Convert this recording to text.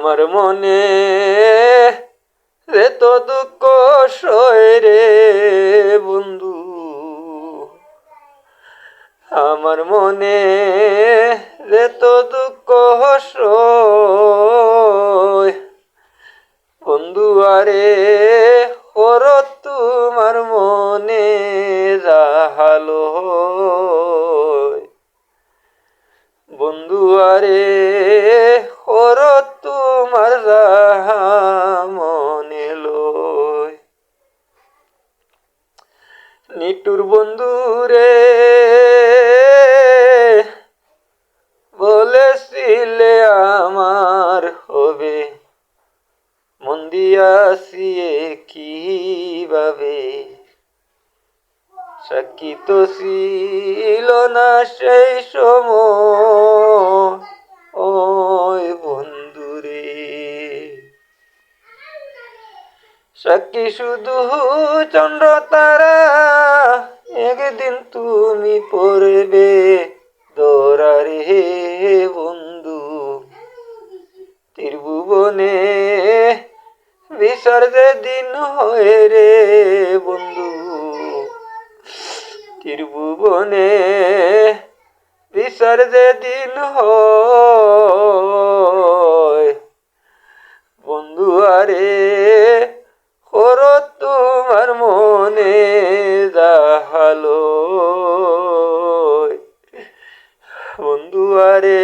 আমার মনে রে তো দুঃখ সয় রে বন্ধু, আমার মনে রে তো দুঃখ সয় বন্ধু আরে ওর তোমার মনে রাহালো বন্ধু আরে ওর তোমার রাহা মনে লয়। নিটুর বন্ধু রে বলেছিলে আমার হবে, মন দিয়াছিয়ে কিভাবে সাক্ষী তো ছিল না সেই সময় বন্ধুরে, সাক্ষী শুধু চন্দ্র তারা, একদিন তুমি পড়বে দরারে বন্ধু, ত্রিভুবনে বিচার যেদিন হয় রে বন্ধু, ত্রিভুবনে বিচার যেদিন হয় বন্ধু আরে ওর তোমার মনে রাহালো বন্ধু আরে